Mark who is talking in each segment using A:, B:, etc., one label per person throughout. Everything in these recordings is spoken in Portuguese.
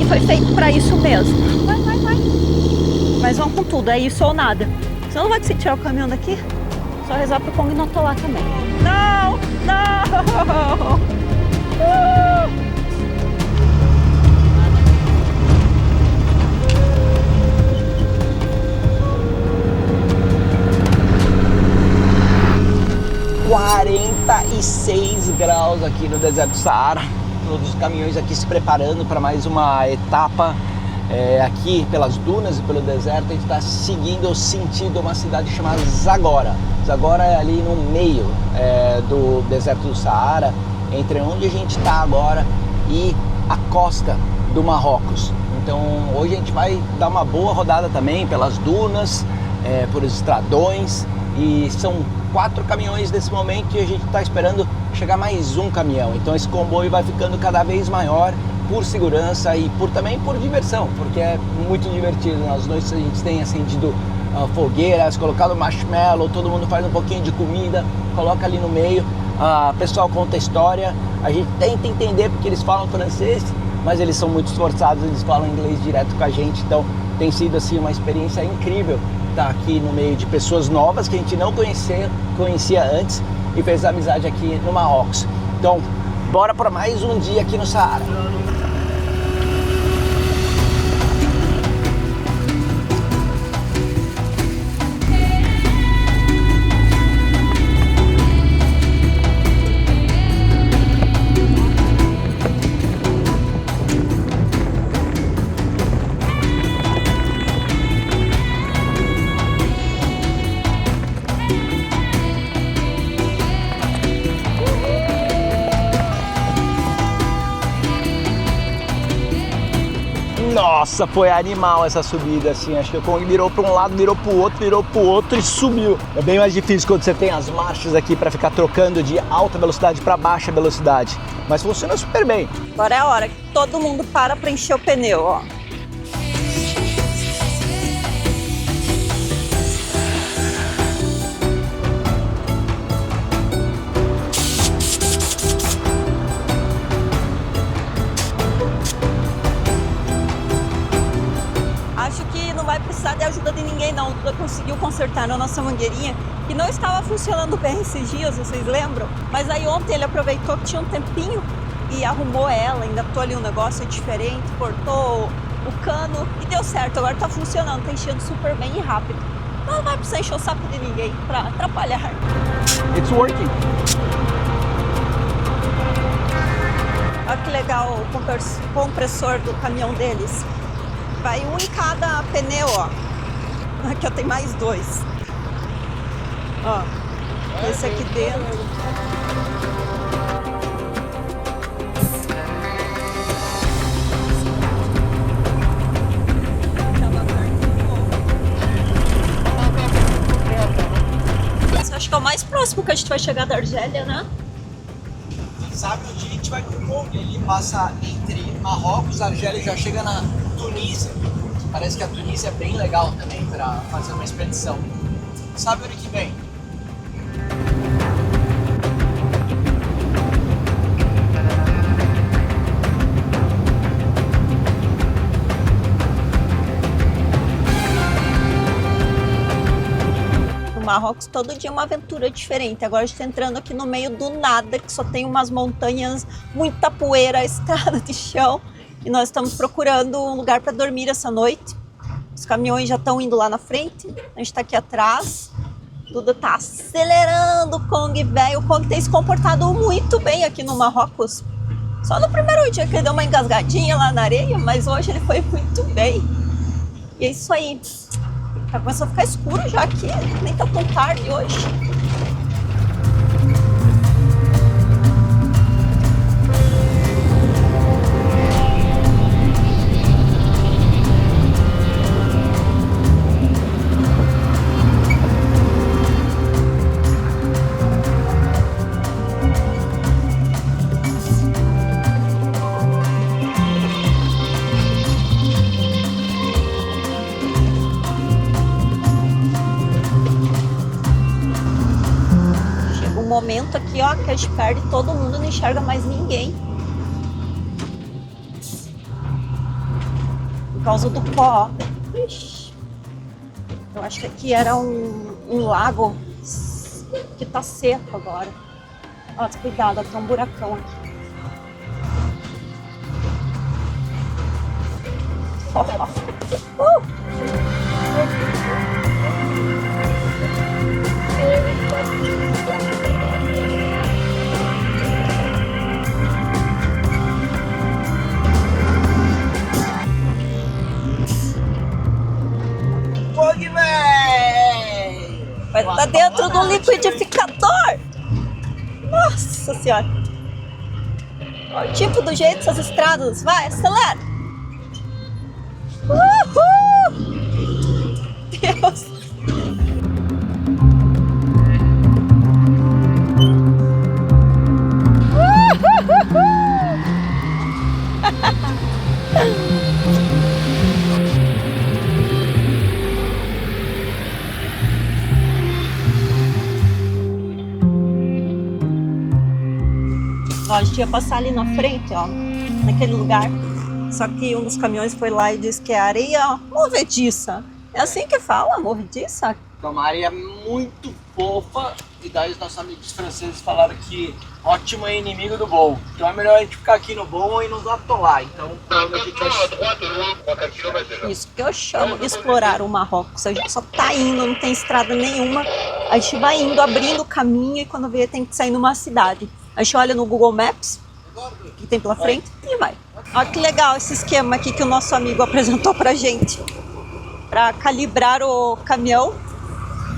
A: foi feito pra isso mesmo. Vai, vai, vai. Mas vamos com tudo, é isso ou nada. Você não vai conseguir tirar o caminhão daqui? Só rezar pro Kong não atolar também. Não! Não!
B: 46 graus aqui no deserto do Saara. Todos os caminhões aqui se preparando para mais uma etapa aqui pelas dunas e pelo deserto. A gente está seguindo sentido uma cidade chamada Zagora. Zagora é ali no meio do deserto do Saara, entre onde a gente está agora e a costa do Marrocos. Então hoje a gente vai dar uma boa rodada também pelas dunas, por estradões, e são 4 caminhões nesse momento e a gente está esperando chegar mais um caminhão. Então esse comboio vai ficando cada vez maior por segurança e também por diversão, porque é muito divertido. Nas noites a gente tem acendido fogueiras, colocado marshmallow, todo mundo faz um pouquinho de comida, coloca ali no meio, o pessoal conta história, a gente tenta entender porque eles falam francês, mas eles são muito esforçados, eles falam inglês direto com a gente, então tem sido assim uma experiência incrível estar aqui no meio de pessoas novas que a gente não conhecia antes e fez amizade aqui no Marrocos. Então, bora para mais um dia aqui no Saara. Nossa, foi animal essa subida, assim, acho que o Kong virou para um lado, virou para o outro e subiu. É bem mais difícil quando você tem as marchas aqui para ficar trocando de alta velocidade para baixa velocidade, mas funciona super bem.
A: Agora é a hora que todo mundo para encher o pneu, ó. Vai precisar de ajuda de ninguém não. O Duda conseguiu consertar a nossa mangueirinha que não estava funcionando bem esses dias, vocês lembram? Mas aí ontem ele aproveitou que tinha um tempinho e arrumou ela, engatou ali um negócio diferente, cortou o cano e deu certo. Agora tá funcionando, tá enchendo super bem e rápido. Não vai precisar encher o saco de ninguém para atrapalhar.
B: It's working.
A: Olha que legal o compressor do caminhão deles. Vai um em cada pneu, ó. Aqui ó, tem mais 2. Ó, esse aqui dentro. Esse acho que é o mais próximo que a gente vai chegar da Argélia, né?
B: Sabe onde a gente vai com o Kong? Ele passa entre Marrocos, Argélia e já chega na Tunísia. Parece que a Tunísia é bem legal também para fazer uma expedição. Sabe onde que vem?
A: No Marrocos todo dia é uma aventura diferente. Agora a gente está entrando aqui no meio do nada, que só tem umas montanhas, muita poeira, estrada de chão. E nós estamos procurando um lugar para dormir essa noite. Os caminhões já estão indo lá na frente, a gente está aqui atrás. Duda tá acelerando o Kong, velho. O Kong tem se comportado muito bem aqui no Marrocos. Só no primeiro dia que ele deu uma engasgadinha lá na areia, mas hoje ele foi muito bem. E é isso aí. Tá começando a ficar escuro já aqui, nem tá tão tarde hoje. Momento aqui, ó, que a gente perde todo mundo, não enxerga mais ninguém. por causa do pó. Ixi. Eu acho que aqui era um lago que tá seco agora. Ó, cuidado, tem um buracão aqui. Vai estar dentro do liquidificador. Nossa senhora. Olha o tipo do jeito dessas estradas. Vai, acelera. Uhul! Deus. Ó, a gente ia passar ali na frente, ó, naquele lugar. Só que um dos caminhões foi lá e disse que é areia movediça. É assim que fala, movediça?
B: Uma areia muito fofa, e daí os nossos amigos franceses falaram que ótimo é inimigo do bom. Então é melhor a gente ficar aqui no bom e nos atolar. Então,
A: isso que eu chamo de explorar o Marrocos. A gente só tá indo, não tem estrada nenhuma. A gente vai indo, abrindo o caminho e quando vê tem que sair numa cidade. A gente olha no Google Maps, o que tem pela frente, e vai. Olha que legal esse esquema aqui que o nosso amigo apresentou pra gente. Pra calibrar o caminhão,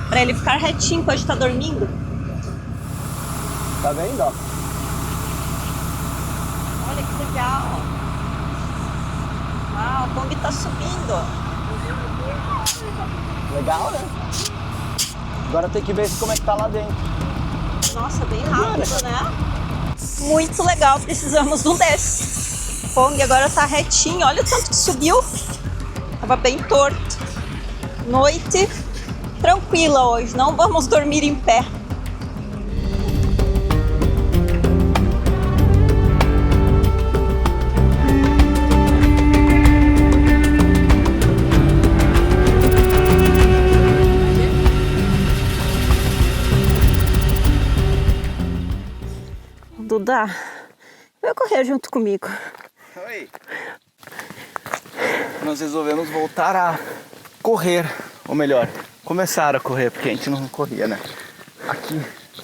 A: pra ele ficar retinho quando a gente tá dormindo.
B: Tá vendo, ó?
A: Olha que legal. Ah, o Kong tá subindo.
B: Legal, né? Agora tem que ver como é que tá lá dentro.
A: Nossa, bem rápido, né? Muito legal, precisamos de um desses. O Kong agora tá retinho, olha o tanto que subiu. Tava bem torto. Noite tranquila hoje, não vamos dormir em pé. Duda, vai correr junto comigo.
B: Oi. Nós resolvemos voltar a correr, ou melhor, começar a correr, porque a gente não corria, né? Aqui,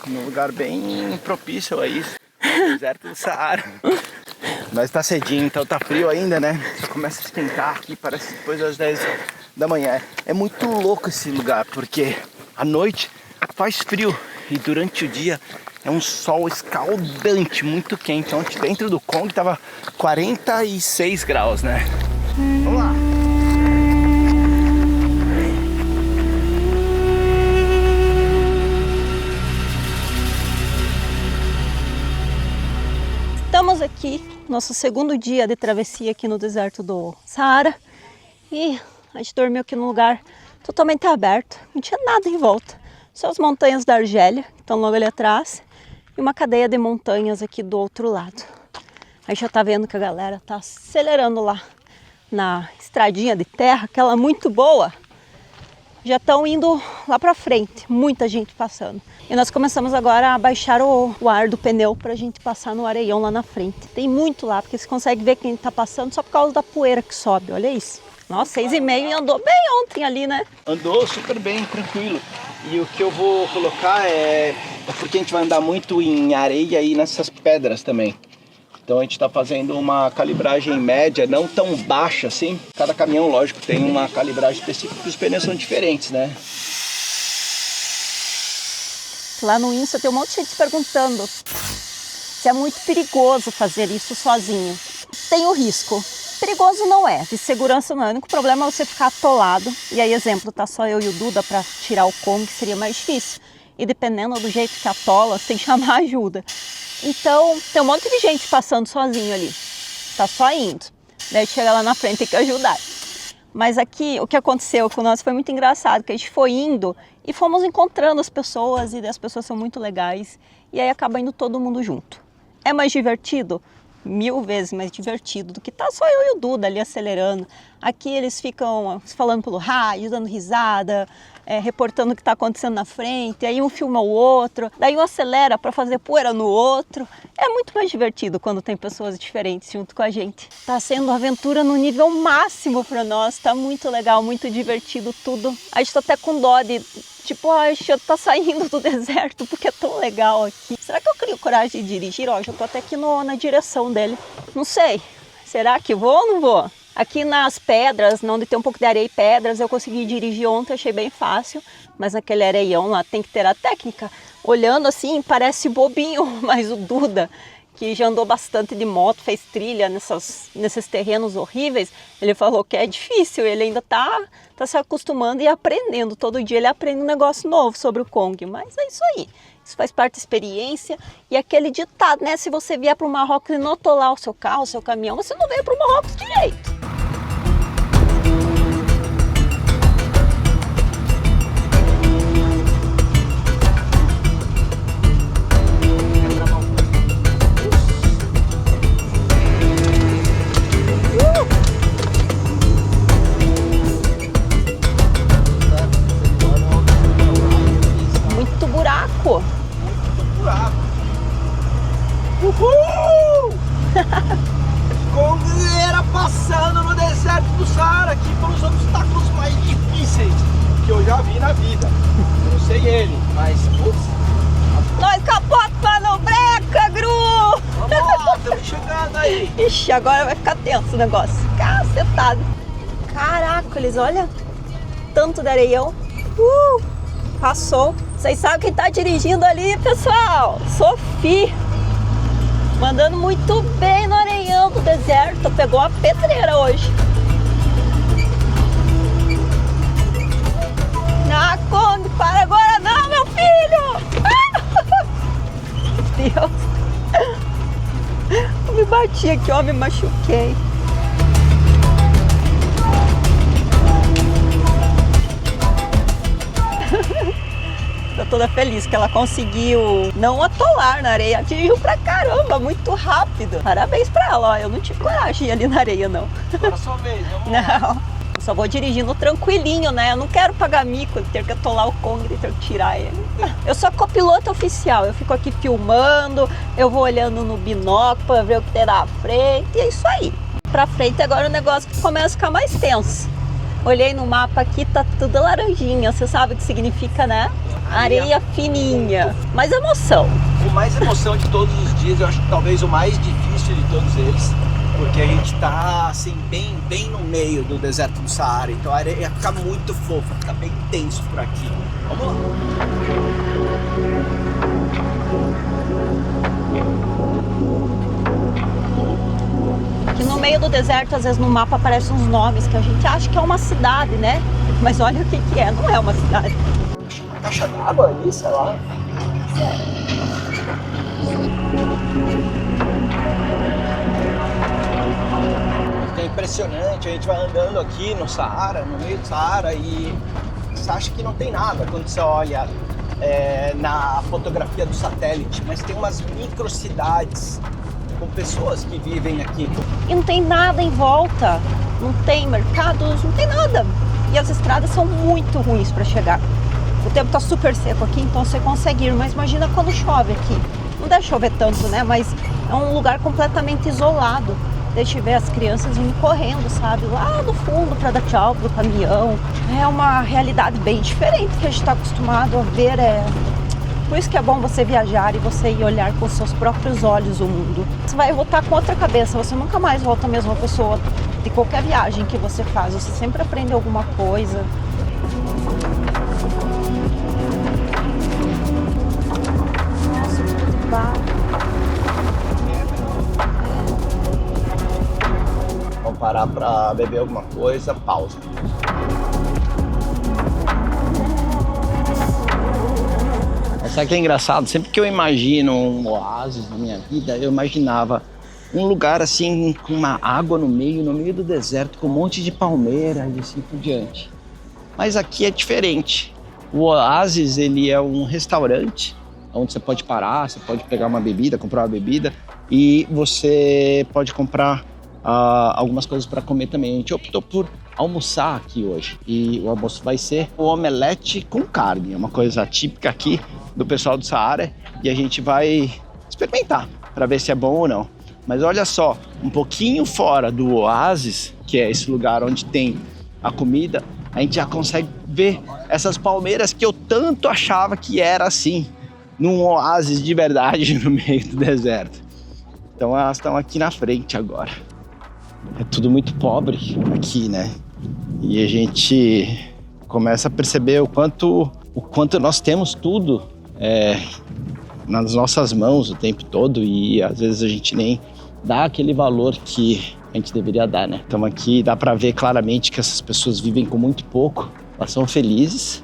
B: num lugar bem propício a isso, deserto do Saara. Mas tá cedinho, então tá frio ainda, né? Começa a esquentar aqui, parece depois das 10 da manhã. É muito louco esse lugar, porque à noite faz frio e durante o dia é um sol escaldante, muito quente. Ontem dentro do Kong tava 46 graus, né? Vamos lá!
A: Estamos aqui, nosso segundo dia de travessia aqui no deserto do Saara. E a gente dormiu aqui num lugar totalmente aberto, não tinha nada em volta. Só as montanhas da Argélia, que estão logo ali atrás, e uma cadeia de montanhas aqui do outro lado. A gente já tá vendo que a galera tá acelerando lá na estradinha de terra, aquela muito boa. Já estão indo lá pra frente, muita gente passando. E nós começamos agora a baixar o ar do pneu pra gente passar no areião lá na frente. Tem muito lá, porque você consegue ver quem tá passando só por causa da poeira que sobe, olha isso. Nossa, 6,5 e andou bem ontem ali, né?
B: Andou super bem, tranquilo. E o que eu vou colocar é porque a gente vai andar muito em areia e nessas pedras também. Então a gente está fazendo uma calibragem média, não tão baixa assim. Cada caminhão, lógico, tem uma calibragem específica, porque os pneus são diferentes, né?
A: Lá no Insta tem um monte de gente perguntando se é muito perigoso fazer isso sozinho. Tem o risco. Perigoso não é, de segurança não é. O único problema é você ficar atolado. E aí, exemplo, tá só eu e o Duda para tirar o Kong, que seria mais difícil. E dependendo do jeito que atola, você tem que chamar ajuda. Então, tem um monte de gente passando sozinho ali. Tá só indo. Daí chega lá na frente, tem que ajudar. Mas aqui, o que aconteceu com nós foi muito engraçado, que a gente foi indo e fomos encontrando as pessoas, e as pessoas são muito legais. E aí acaba indo todo mundo junto. É mais divertido? 1000 vezes mais divertido do que tá só eu e o Duda ali acelerando. Aqui eles ficam falando pelo rádio, dando risada, reportando o que está acontecendo na frente, aí um filma o outro, daí um acelera para fazer poeira no outro. É muito mais divertido quando tem pessoas diferentes junto com a gente. Tá sendo uma aventura no nível máximo para nós, tá muito legal, muito divertido tudo. A gente tá até com dó de, tipo, a gente tá saindo do deserto porque é tão legal aqui. Será que eu crio coragem de dirigir? Ó, já tô até aqui na direção dele. Não sei, será que vou ou não vou? Aqui nas pedras, onde tem um pouco de areia e pedras, eu consegui dirigir ontem, achei bem fácil. Mas naquele areião lá tem que ter a técnica. Olhando assim, parece bobinho, mas o Duda, que já andou bastante de moto, fez trilha nesses terrenos horríveis, ele falou que é difícil, ele ainda tá se acostumando e aprendendo. Todo dia ele aprende um negócio novo sobre o Kong, mas é isso aí. Isso faz parte da experiência. E aquele ditado, né? Se você vier para o Marrocos e não atolar o seu carro, o seu caminhão, você não veio para o Marrocos direito. Muito buraco.
B: Uhul! Congueira passando no deserto do Saara, aqui pelos obstáculos mais difíceis que eu já vi na vida. Eu não sei ele, mas putz.
A: Nós capota no breca, Gru!
B: Vamos lá, estamos chegando aí.
A: Ixi, agora vai ficar tenso o negócio. Cacetado. Caracoles, olha. Tanto de areião. Passou. Vocês sabem quem tá dirigindo ali, pessoal? Sophie. Mandando muito bem no areião do deserto. Pegou a pedreira hoje. Na Conde, para agora não, meu filho! Deus! Eu me bati aqui, ó, me machuquei. Tô toda feliz que ela conseguiu não atolar na areia. Atingiu pra caramba, muito rápido. Parabéns pra ela, ó. Eu não tive coragem de ir ali na areia, não.
B: Agora é sua vez, vamos lá.
A: Não. Eu só vou dirigindo tranquilinho, né? Eu não quero pagar mico de ter que atolar o Kong e ter que tirar ele. Eu sou copiloto oficial. Eu fico aqui filmando, eu vou olhando no binóculo pra ver o que tem na frente. E é isso aí. Pra frente agora o negócio começa a ficar mais tenso. Olhei no mapa aqui, tá tudo laranjinha. Você sabe o que significa, né? Areia fininha. Mais emoção.
B: O mais emoção de todos os dias, eu acho que talvez o mais difícil de todos eles, porque a gente tá assim, bem no meio do deserto do Saara, então a areia fica muito fofa, fica bem tenso por aqui. Vamos lá.
A: Aqui no meio do deserto, às vezes no mapa aparecem uns nomes que a gente acha que é uma cidade, né? Mas olha o que é, não é uma cidade.
B: Uma caixa d'água ali, sei lá. É impressionante, a gente vai andando aqui no Saara, no meio do Saara, e você acha que não tem nada quando você olha na fotografia do satélite, mas tem umas microcidades com pessoas que vivem aqui.
A: E não tem nada em volta, não tem mercados, não tem nada. E as estradas são muito ruins para chegar. O tempo tá super seco aqui, então você consegue ir, mas imagina quando chove aqui. Não deve chover tanto, né? Mas é um lugar completamente isolado. Deixa eu ver as crianças indo correndo, sabe? Lá no fundo para dar tchau pro caminhão. É uma realidade bem diferente que a gente está acostumado a ver. Por isso que é bom você viajar e você ir olhar com seus próprios olhos o mundo. Você vai voltar com outra cabeça, você nunca mais volta a mesma pessoa de qualquer viagem que você faz. Você sempre aprende alguma coisa. Nossa, muito barro.
B: Vamos parar para beber alguma coisa, pausa. Sabe o que é engraçado? Sempre que eu imagino um oásis na minha vida, eu imaginava um lugar assim, com uma água no meio do deserto, com um monte de palmeira e assim por diante. Mas aqui é diferente. O oásis, ele é um restaurante, onde você pode parar, você pode pegar uma bebida, comprar uma bebida, e você pode comprar algumas coisas para comer também. A gente optou por almoçar aqui hoje e o almoço vai ser o omelete com carne, é uma coisa típica aqui do pessoal do Saara e a gente vai experimentar para ver se é bom ou não. Mas olha só, um pouquinho fora do oásis, que é esse lugar onde tem a comida, a gente já consegue ver essas palmeiras que eu tanto achava que era assim, num oásis de verdade no meio do deserto. Então elas estão aqui na frente agora. É tudo muito pobre aqui, né? E a gente começa a perceber o quanto nós temos tudo nas nossas mãos o tempo todo e às vezes a gente nem dá aquele valor que a gente deveria dar, né? Então aqui dá para ver claramente que essas pessoas vivem com muito pouco, elas são felizes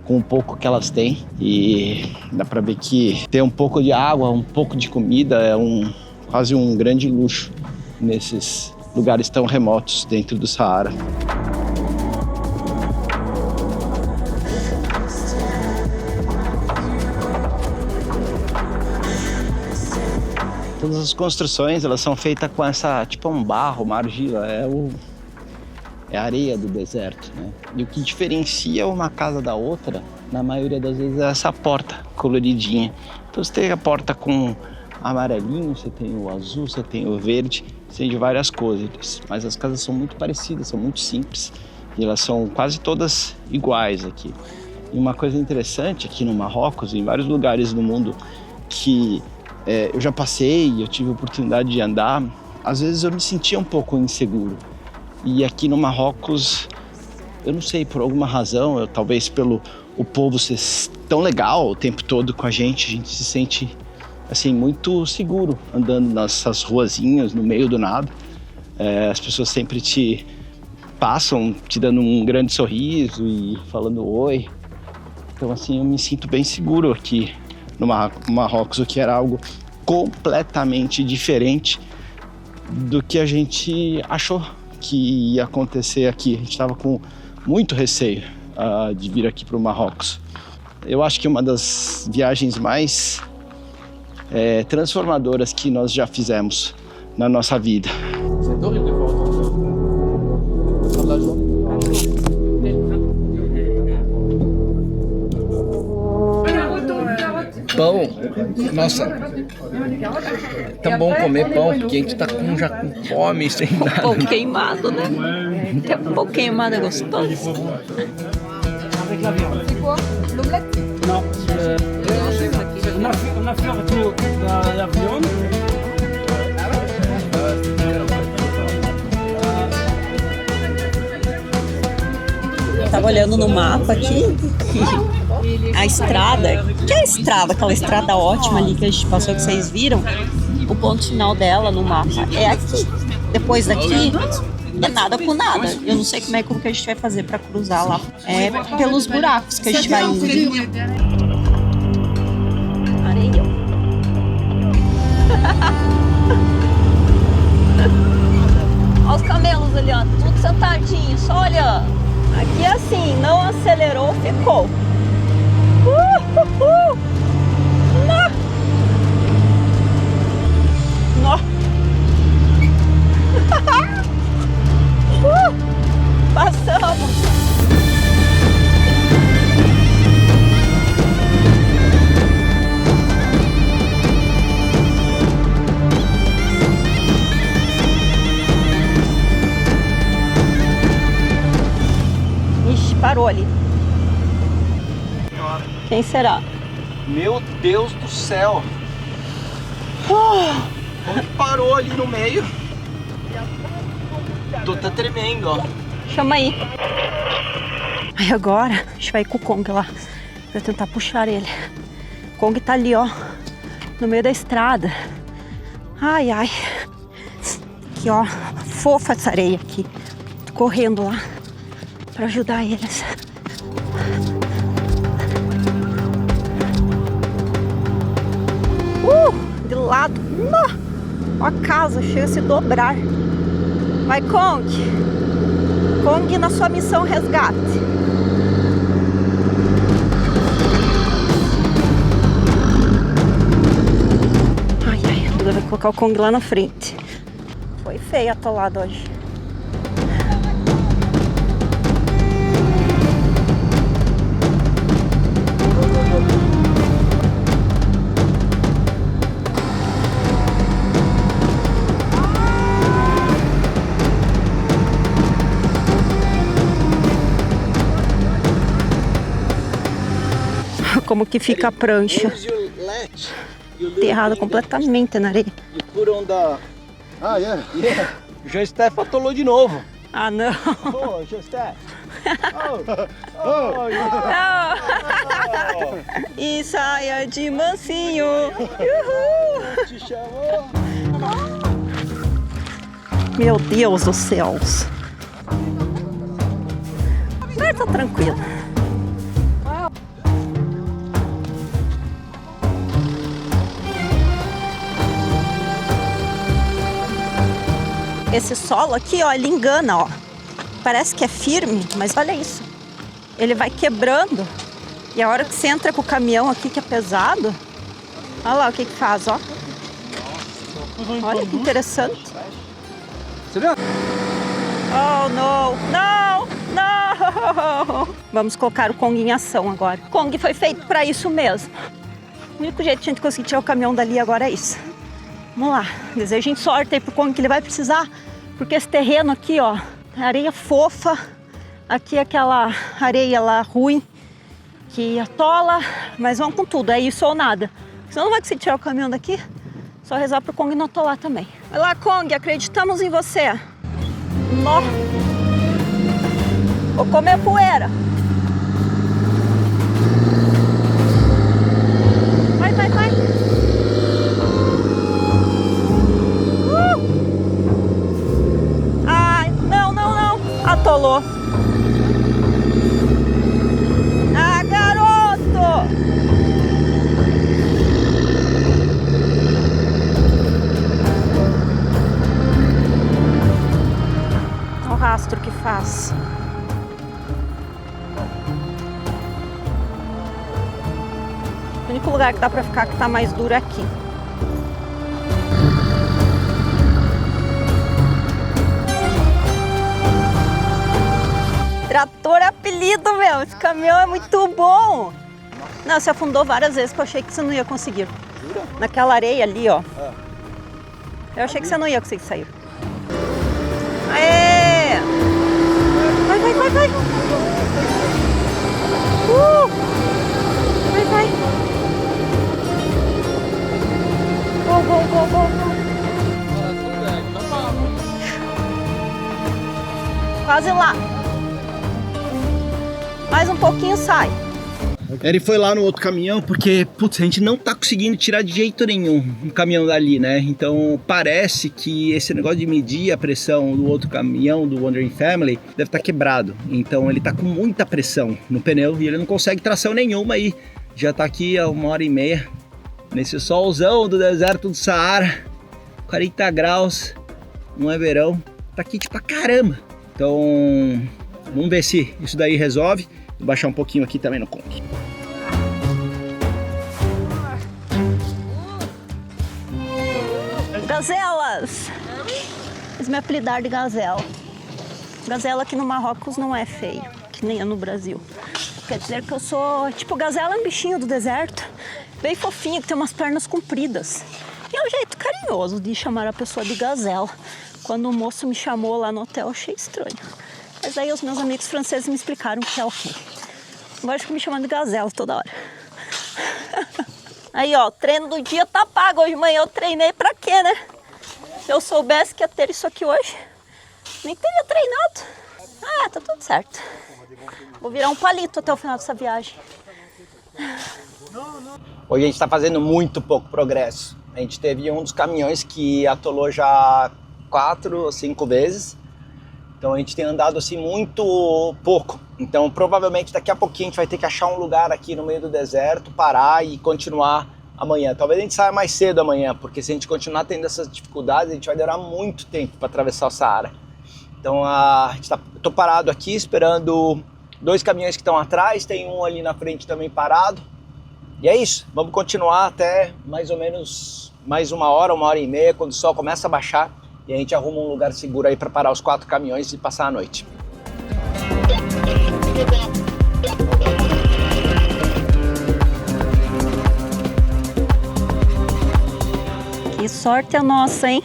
B: com o pouco que elas têm e dá para ver que ter um pouco de água, um pouco de comida é quase um grande luxo nesses lugares tão remotos dentro do Saara. Todas as construções, elas são feitas com essa, tipo um barro, uma argila, é a areia do deserto, né? E o que diferencia uma casa da outra, na maioria das vezes, é essa porta coloridinha. Então você tem a porta com amarelinho, você tem o azul, você tem o verde, você tem de várias cores. Mas as casas são muito parecidas, são muito simples e elas são quase todas iguais aqui. E uma coisa interessante aqui no Marrocos, em vários lugares do mundo que eu já passei, eu tive a oportunidade de andar, às vezes eu me sentia um pouco inseguro. E aqui no Marrocos, eu não sei, por alguma razão, talvez pelo o povo ser tão legal o tempo todo com a gente se sente assim, muito seguro andando nessas ruazinhas, no meio do nada. As pessoas sempre te passam te dando um grande sorriso e falando oi. Então assim, eu me sinto bem seguro aqui no Marrocos, o que era algo completamente diferente do que a gente achou que ia acontecer aqui. A gente estava com muito receio de vir aqui para o Marrocos. Eu acho que uma das viagens mais transformadoras que nós já fizemos na nossa vida. Pão, nossa, tão bom comer pão, porque a gente tá já com fome, sem nada.
A: Pão queimado, né? Pão queimado é gostoso.
C: Non, on a fait un retour dans la viande.
A: Tava olhando no mapa aqui a estrada, que é a estrada, aquela estrada ótima ali que a gente passou, que vocês viram, o ponto final dela no mapa é aqui. Depois daqui é nada com nada. Eu não sei como que a gente vai fazer para cruzar lá. É pelos buracos que a gente vai indo. Areia. Olha os camelos ali, ó, tudo sentadinho, só olhando. Aqui assim, não acelerou, ficou. Nó. Passamos. Ixi, parou ali. Quem será?
B: Meu Deus do céu! Como parou ali no meio? Tá tremendo, ó.
A: Chama aí. Aí agora a gente vai com o Kong lá pra tentar puxar ele. O Kong tá ali, ó, no meio da estrada. Ai, ai. Aqui, ó, fofa essa areia aqui. Tô correndo lá pra ajudar eles. De lado. Ó, a casa chega a se dobrar. Vai, Kong. Kong na sua missão resgate. Ai, ai, toda vez colocar o Kong lá na frente. Foi feio atolado hoje. Como que fica a prancha. Enterrada completamente na areia.
B: Ah, yeah. Josté atolou de novo.
A: Ah, não.
B: Oh, Josté.
A: E saia de mansinho. Uhul.
B: Te chamou.
A: Meu Deus dos céus. Mas tá tranquilo. Esse solo aqui, ó, ele engana, ó. Parece que é firme, mas olha isso. Ele vai quebrando. E a hora que você entra com o caminhão aqui, que é pesado, olha lá o que que faz, ó. Olha que interessante.
B: Você viu?
A: Oh, não! Não! Não! Vamos colocar o Kong em ação agora. O Kong foi feito para isso mesmo. O único jeito de a gente conseguir tirar o caminhão dali agora é isso. Vamos lá, desejem sorte aí pro Kong que ele vai precisar, porque esse terreno aqui, ó, areia fofa, aqui é aquela areia lá ruim, que atola, mas vamos com tudo, é isso ou nada. Senão não vai conseguir tirar o caminhão daqui, só rezar pro Kong não atolar também. Vai lá, Kong, acreditamos em você. Nó. Vou comer poeira. Vai, vai, vai. Atolou. Ah, garoto! Olha o rastro que faz. O único lugar que dá pra ficar que tá mais duro é aqui. Trator apelido, meu. Esse caminhão é muito bom. Não, você afundou várias vezes que eu achei que você não ia conseguir.
B: Jura?
A: Naquela areia ali, ó. Eu achei que você não ia conseguir sair. Aê! Vai, vai, vai, vai. Vai, vai. Go, go, go, go, go. Quase lá. Mais um pouquinho sai.
B: Ele foi lá no outro caminhão porque, putz, a gente não tá conseguindo tirar de jeito nenhum o caminhão dali, né? Então parece que esse negócio de medir a pressão do outro caminhão, do Wandering Family, deve estar quebrado. Então ele tá com muita pressão no pneu e ele não consegue tração nenhuma aí. Já tá aqui há 1h30 nesse solzão do deserto do Saara, 40 graus, não é verão, tá quente pra caramba. Então vamos ver se isso daí resolve. Vou baixar um pouquinho aqui também no Kong.
A: Gazelas! Eles me apelidaram de gazela. Gazela aqui no Marrocos não é feio, que nem é no Brasil. Quer dizer que eu sou... Tipo, gazela é um bichinho do deserto, bem fofinho, que tem umas pernas compridas. E é um jeito carinhoso de chamar a pessoa de gazela. Quando o moço me chamou lá no hotel, eu achei estranho. Mas aí os meus amigos franceses me explicaram que é ok. Agora ficam me chamando de gazela toda hora. Aí, ó, o treino do dia tá pago. Hoje de manhã eu treinei pra quê, né? Se eu soubesse que ia ter isso aqui hoje, nem teria treinado. Ah, tá tudo certo. Vou virar um palito até o final dessa viagem.
B: Hoje a gente tá fazendo muito pouco progresso. A gente teve um dos caminhões que atolou já 4 ou 5 vezes. Então a gente tem andado assim muito pouco. Então provavelmente daqui a pouquinho a gente vai ter que achar um lugar aqui no meio do deserto, parar e continuar amanhã. Talvez a gente saia mais cedo amanhã, porque se a gente continuar tendo essas dificuldades, a gente vai demorar muito tempo para atravessar o Saara. Então eu tô parado aqui esperando 2 caminhões que estão atrás, tem um ali na frente também parado. E é isso, vamos continuar até mais ou menos mais uma hora e meia, quando o sol começa a baixar, e a gente arruma um lugar seguro aí para parar os 4 caminhões e passar a noite.
A: Que sorte a nossa, hein?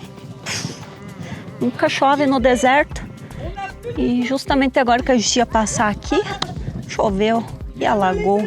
A: Nunca chove no deserto. E justamente agora que a gente ia passar aqui, choveu e alagou.